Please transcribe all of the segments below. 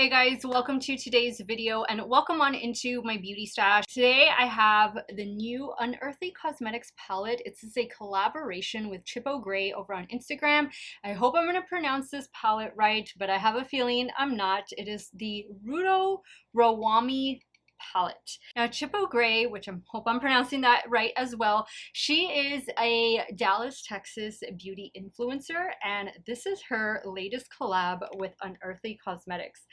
Hey guys, welcome to today's video and welcome on into my beauty stash. Today I have the new Unearthly Cosmetics palette. It's a collaboration with ChipoGray over on Instagram. I hope I'm going to pronounce this palette right, but I have a feeling I'm not. It is the Rudo Rwaamai palette. Now ChipoGray, which I hope I'm pronouncing that right as well, she is a Dallas, Texas beauty influencer, and this is her latest collab with Unearthly Cosmetics.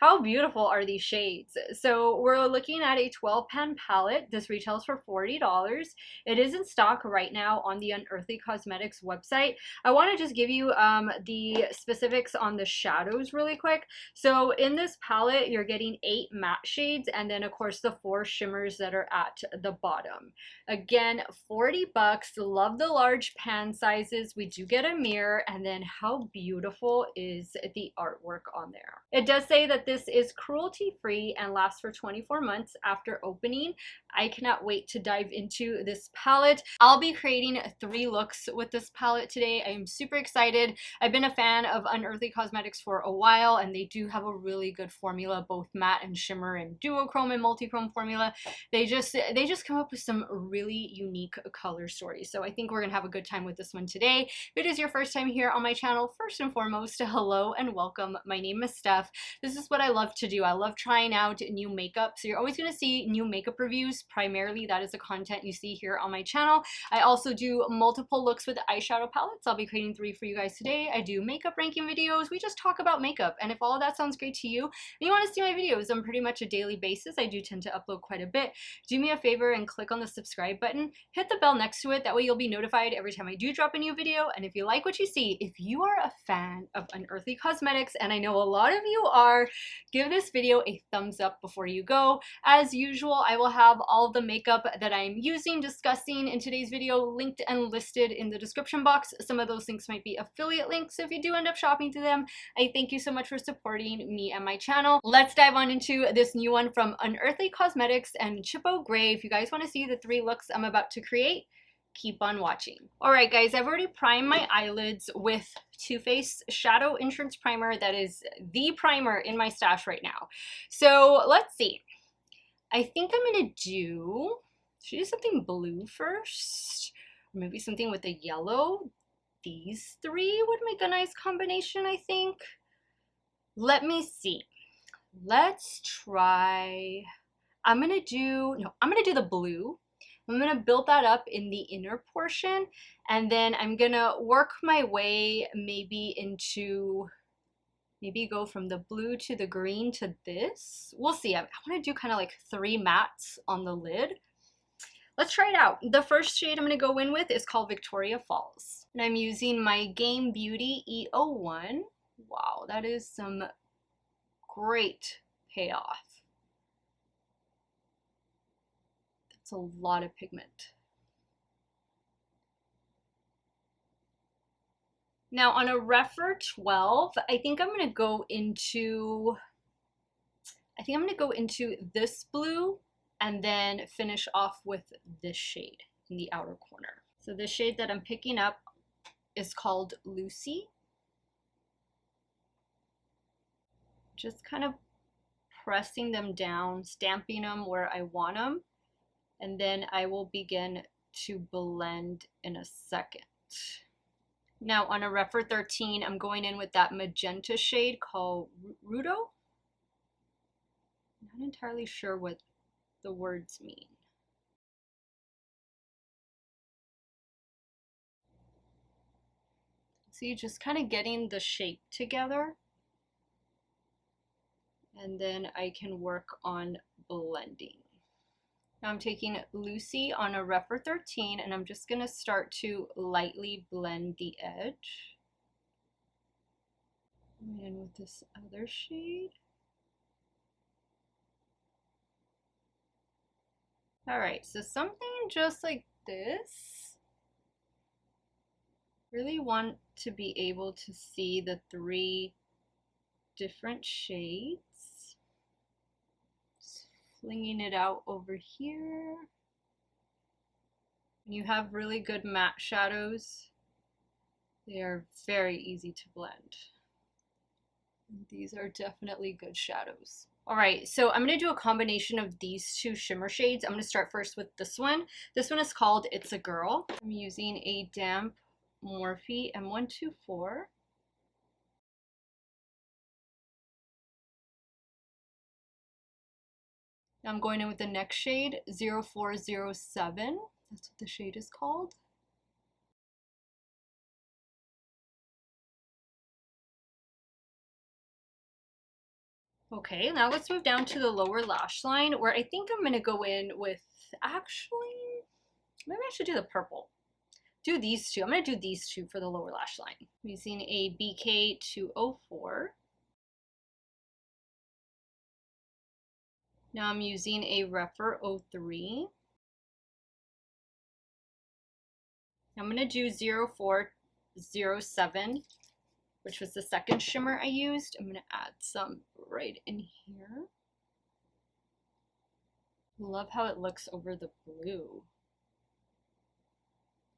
How beautiful are these shades? So we're looking at a 12 pan palette. This retails for $40. It is in stock right now on the Unearthly Cosmetics website. I want to just give you the specifics on the shadows really quick. So in this palette, you're getting 8 matte shades and then of course the 4 shimmers that are at the bottom. Again, 40 bucks. Love the large pan sizes. We do get a mirror, and then how beautiful is the artwork on there. It does say that this is cruelty free and lasts for 24 months after opening. I cannot wait to dive into this palette. I'll be creating 3 looks with this palette today. I am super excited. I've been a fan of Unearthly Cosmetics for a while, and they do have a really good formula, both matte and shimmer and duochrome and multi-chrome formula. They just come up with some really unique color stories. So I think we're gonna have a good time with this one today. If it is your first time here on my channel, first and foremost, hello and welcome. My name is Steff. This is what I love to do. I love trying out new makeup. So you're always gonna see new makeup reviews. Primarily, that is the content you see here on my channel. I also do multiple looks with eyeshadow palettes. I'll be creating 3 for you guys today. I do makeup ranking videos. We just talk about makeup. And if all of that sounds great to you, and you wanna see my videos on pretty much a daily basis, I do tend to upload quite a bit. Do me a favor and click on the subscribe button. Hit the bell next to it. That way you'll be notified every time I do drop a new video. And if you like what you see, if you are a fan of Unearthly Cosmetics, and I know a lot of you are, give this video a thumbs up before you go. As usual, I will have all of the makeup that I'm using, discussing in today's video linked and listed in the description box. Some of those links might be affiliate links if you do end up shopping through them. I thank you so much for supporting me and my channel. Let's dive on into this new one from Unearthly Cosmetics and ChipoGray. If you guys want to see the 3 looks I'm about to create, keep on watching. Alright guys, I've already primed my eyelids with Too Faced Shadow Entrance Primer. That is the primer in my stash right now. So let's see. I think I'm gonna should I do something blue first? Or maybe something with a yellow? These 3 would make a nice combination, I think. Let me see. Let's try, I'm gonna do the blue. I'm gonna build that up in the inner portion, and then I'm gonna work my way maybe go from the blue to the green to this. We'll see. I want to do kind of like 3 mattes on the lid. Let's try it out. The first shade I'm gonna go in with is called Victoria Falls, and I'm using my Game Beauty E01. Wow, that is some great payoff. It's a lot of pigment. Now on a Refer 12, I think I'm gonna go into this blue and then finish off with this shade in the outer corner. So the shade that I'm picking up is called Lucy. Just kind of pressing them down, stamping them where I want them. And then I will begin to blend in a second. Now on a Refer 13, I'm going in with that magenta shade called Rudo. Not entirely sure what the words mean. So you're just kind of getting the shape together. And then I can work on blending. Now I'm taking Lucy on a Refer 13, and I'm just going to start to lightly blend the edge. And with this other shade. Alright, so something just like this. Really want to be able to see the 3 different shades. Flinging it out over here. When you have really good matte shadows, they are very easy to blend. These are definitely good shadows. All right, so I'm gonna do a combination of these two shimmer shades. I'm gonna start first with this one. This one is called It's a Girl. I'm using a damp Morphe M124. Now I'm going in with the next shade, 0407. That's what the shade is called. Okay, now let's move down to the lower lash line where I think I'm gonna go in with, actually, maybe I should do the purple. Do these two. I'm gonna do these two for the lower lash line. I'm using a BK204. Now I'm using a Refer 03. I'm gonna do 0407, which was the second shimmer I used. I'm gonna add some right in here. Love how it looks over the blue.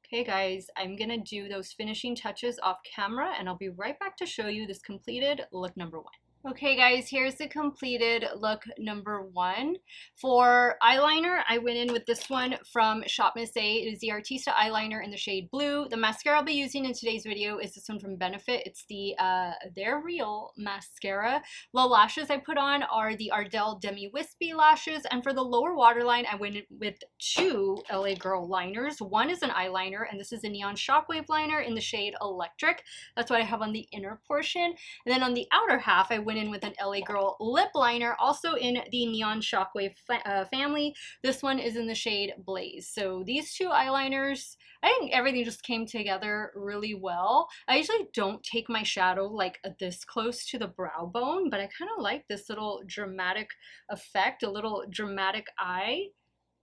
Okay guys, I'm gonna do those finishing touches off camera and I'll be right back to show you this completed look number 1. Okay guys, here's the completed look number 1. For eyeliner, I went in with this one from Shop Miss A. It is the Artista eyeliner in the shade blue. The mascara I'll be using in today's video is this one from Benefit. It's the They're Real mascara. The lashes I put on are the Ardell Demi Whispy lashes, and for the lower waterline, I went in with 2 LA Girl liners. One is an eyeliner, and this is a Neon Shockwave liner in the shade Electric. That's what I have on the inner portion. And then on the outer half, I went in with an LA Girl lip liner, also in the Neon Shockwave family. This one is in the shade Blaze. So these 2 eyeliners, I think everything just came together really well. I usually don't take my shadow like this close to the brow bone, but I kind of like this little dramatic effect, a little dramatic eye.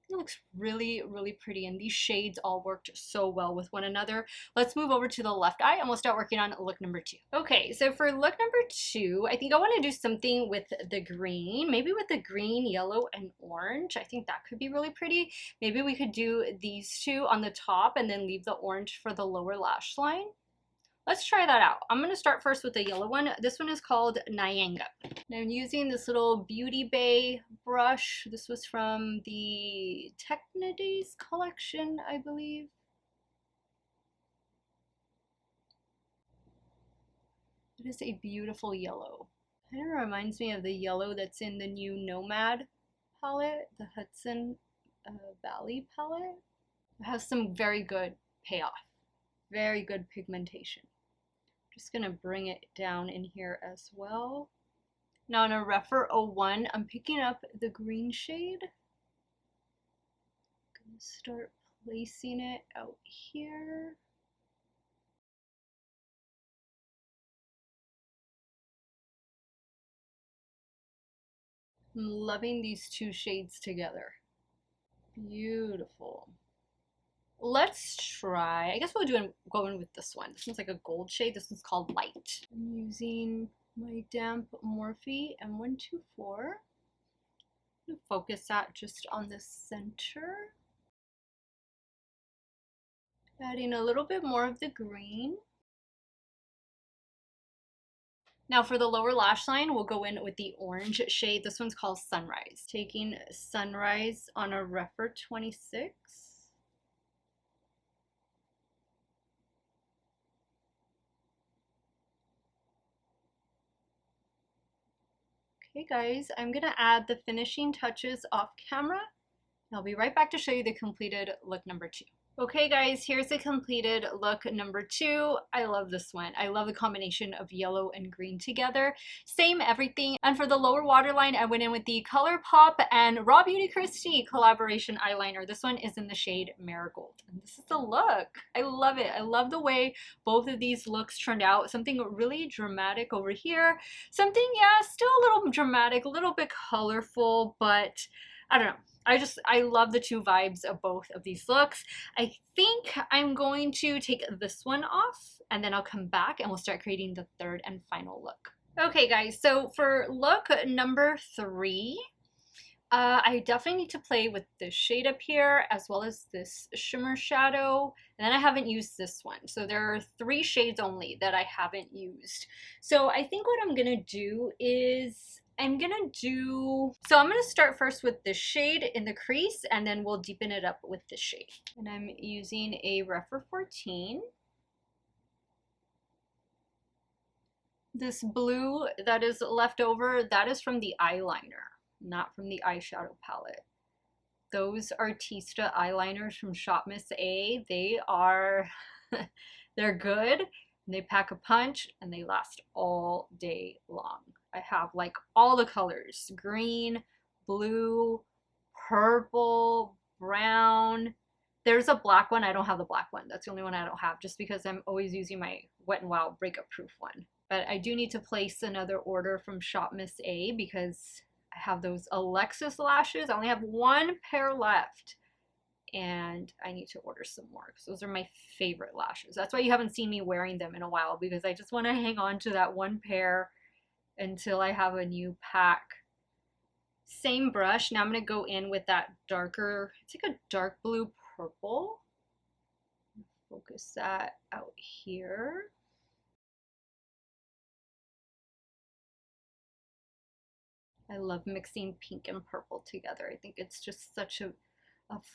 It looks really, really pretty, and these shades all worked so well with one another. Let's move over to the left eye and we'll start working on look number 2. Okay, so for look number 2, I think I want to do something with the green, maybe with the green, yellow, and orange. I think that could be really pretty. Maybe we could do these 2 on the top and then leave the orange for the lower lash line. Let's try that out. I'm going to start first with the yellow one. This one is called Nyanga. And I'm using this little Beauty Bay brush. This was from the Technidays collection, I believe. It is a beautiful yellow. Kind of reminds me of the yellow that's in the new Nomad palette, the Hudson Valley palette. It has some very good payoff, very good pigmentation. Just gonna bring it down in here as well. Now in a Refer 01, I'm picking up the green shade. Gonna start placing it out here. I'm loving these 2 shades together. Beautiful. Let's try, I guess we'll go in with this one. This one's like a gold shade. This one's called Light. I'm using my damp Morphe M124. I'm gonna focus that just on the center. Adding a little bit more of the green. Now for the lower lash line, we'll go in with the orange shade. This one's called Sunrise. Taking Sunrise on a Refer 26. Okay guys, I'm gonna add the finishing touches off camera. I'll be right back to show you the completed look number 2. Okay guys, here's the completed look number 2. I love this one. I love the combination of yellow and green together. Same everything. And for the lower waterline, I went in with the ColourPop and Raw Beauty Kristi collaboration eyeliner. This one is in the shade Marigold. And this is the look. I love it. I love the way both of these looks turned out. Something really dramatic over here. Something, yeah, still a little dramatic, a little bit colorful, but I don't know. I love the 2 vibes of both of these looks. I think I'm going to take this one off and then I'll come back and we'll start creating the third and final look. Okay guys, so for look number 3, I definitely need to play with this shade up here as well as this shimmer shadow. And then I haven't used this one. So there are 3 shades only that I haven't used. So I think what I'm gonna do is I'm gonna start first with this shade in the crease and then we'll deepen it up with this shade. And I'm using a Rephr 14. This blue that is left over, that is from the eyeliner, not from the eyeshadow palette. Those Artista eyeliners from Shop Miss A, they are, they're good, they pack a punch, and they last all day long. I have like all the colors, green, blue, purple, brown. There's a black one, I don't have the black one. That's the only one I don't have, just because I'm always using my Wet n Wild breakup proof one. But I do need to place another order from Shop Miss A because I have those Alexis lashes. I only have 1 pair left and I need to order some more because those are my favorite lashes. That's why you haven't seen me wearing them in a while, because I just want to hang on to that 1 pair until I have a new pack. Same brush. Now I'm going to go in with that darker, it's like a dark blue purple. Focus that out here. I love mixing pink and purple together. I think it's just such a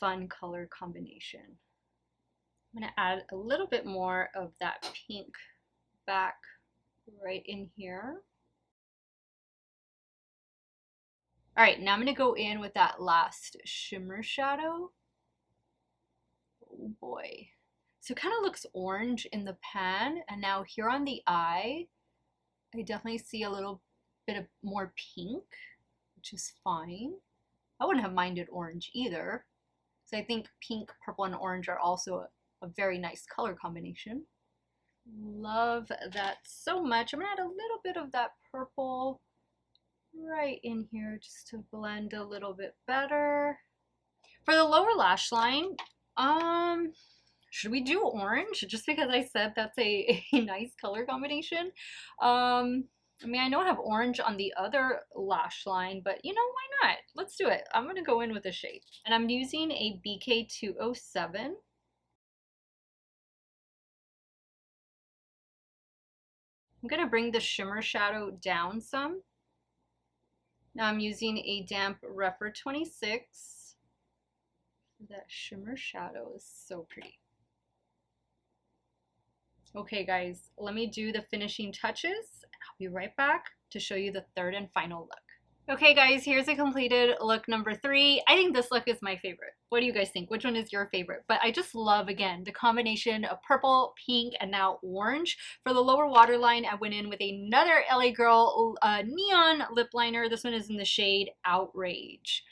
fun color combination. I'm going to add a little bit more of that pink back right in here. All right, now I'm going to go in with that last shimmer shadow. Oh boy. So it kind of looks orange in the pan, and now here on the eye, I definitely see a little bit of more pink, which is fine. I wouldn't have minded orange either. So I think pink, purple, and orange are also a very nice color combination. Love that so much. I'm gonna add a little bit of that purple right in here just to blend a little bit better. For the lower lash line, should we do orange? Just because I said that's a nice color combination. I mean, I know I have orange on the other lash line, but you know, why not? Let's do it. I'm gonna go in with a shade. And I'm using a BK207. I'm gonna bring the shimmer shadow down some. Now I'm using a damp Rephr 26. That shimmer shadow is so pretty. Okay guys, let me do the finishing touches and I'll be right back to show you the 3rd and final look. Okay guys, here's a completed look number 3. I think this look is my favorite. What do you guys think? Which one is your favorite? But I just love, again, the combination of purple, pink, and now orange. For the lower waterline, I went in with another LA Girl neon lip liner. This one is in the shade Outrage.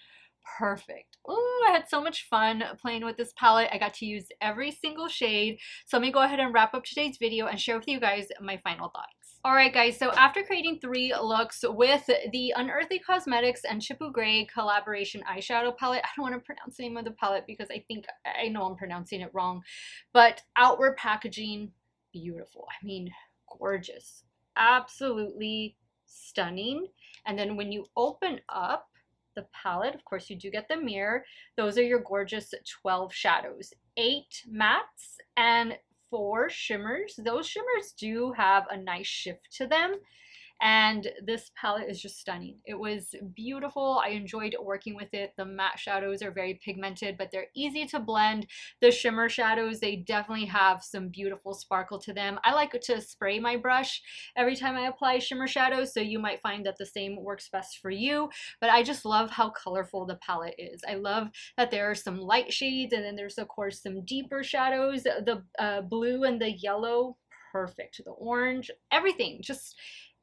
Perfect. Oh, I had so much fun playing with this palette. I got to use every single shade. So let me go ahead and wrap up today's video and share with you guys my final thoughts. Alright guys, so after creating 3 looks with the Unearthly Cosmetics and ChipoGray collaboration eyeshadow palette, I don't want to pronounce the name of the palette because I know I'm pronouncing it wrong, but outward packaging, beautiful. I mean, gorgeous. Absolutely stunning. And then when you open up the palette, of course you do get the mirror. Those are your gorgeous 12 shadows, 8 mattes and 4 shimmers. Those shimmers do have a nice shift to them, and this palette is just stunning. It was beautiful. I enjoyed working with it. The matte shadows are very pigmented, but they're easy to blend. The shimmer shadows, they definitely have some beautiful sparkle to them. I like to spray my brush every time I apply shimmer shadows, so you might find that the same works best for you, but I just love how colorful the palette is. I love that there are some light shades, and then there's of course some deeper shadows, the blue and the yellow, perfect. The orange,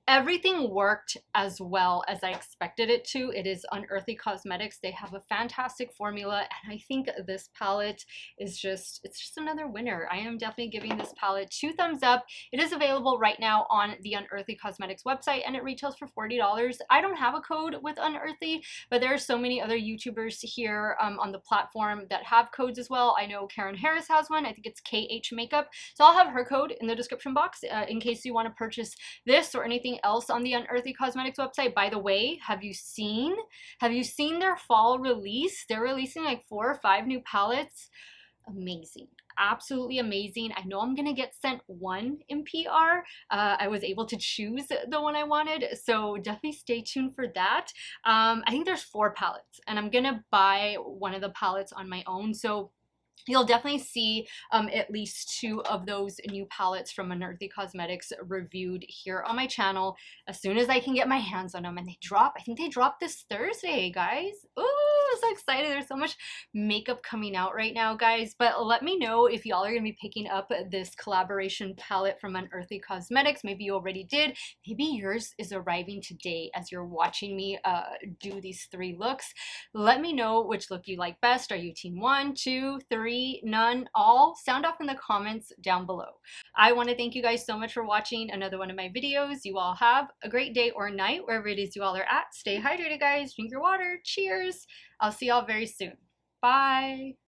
everything worked as well as I expected it to. It is Unearthly Cosmetics. They have a fantastic formula, and I think this palette is it's just another winner. I am definitely giving this palette 2 thumbs up. It is available right now on the Unearthly Cosmetics website, and it retails for $40. I don't have a code with Unearthly, but there are so many other YouTubers here on the platform that have codes as well. I know Karen Harris has one. I think it's KH Makeup. So I'll have her code in the description box in case you want to purchase this or anything everything else on the Unearthly Cosmetics website. By the way, have you seen their fall release? They're releasing like 4 or 5 new palettes. Amazing, absolutely amazing. I know I'm gonna get sent one in PR. I was able to choose the one I wanted, so definitely stay tuned for that. I think there's 4 palettes, and I'm gonna buy one of the palettes on my own, so you'll definitely see at least 2 of those new palettes from Unearthly Cosmetics reviewed here on my channel as soon as I can get my hands on them. And they drop, I think they dropped this Thursday, guys. Ooh, I'm so excited. There's so much makeup coming out right now, guys. But let me know if y'all are going to be picking up this collaboration palette from Unearthly Cosmetics. Maybe you already did. Maybe yours is arriving today as you're watching me do these 3 looks. Let me know which look you like best. Are you team 1, 2, 3, none, all? Sound off in the comments down below. I want to thank you guys so much for watching another one of my videos. You all have a great day or night wherever it is you all are at. Stay hydrated, guys. Drink your water. Cheers. I'll see y'all very soon. Bye.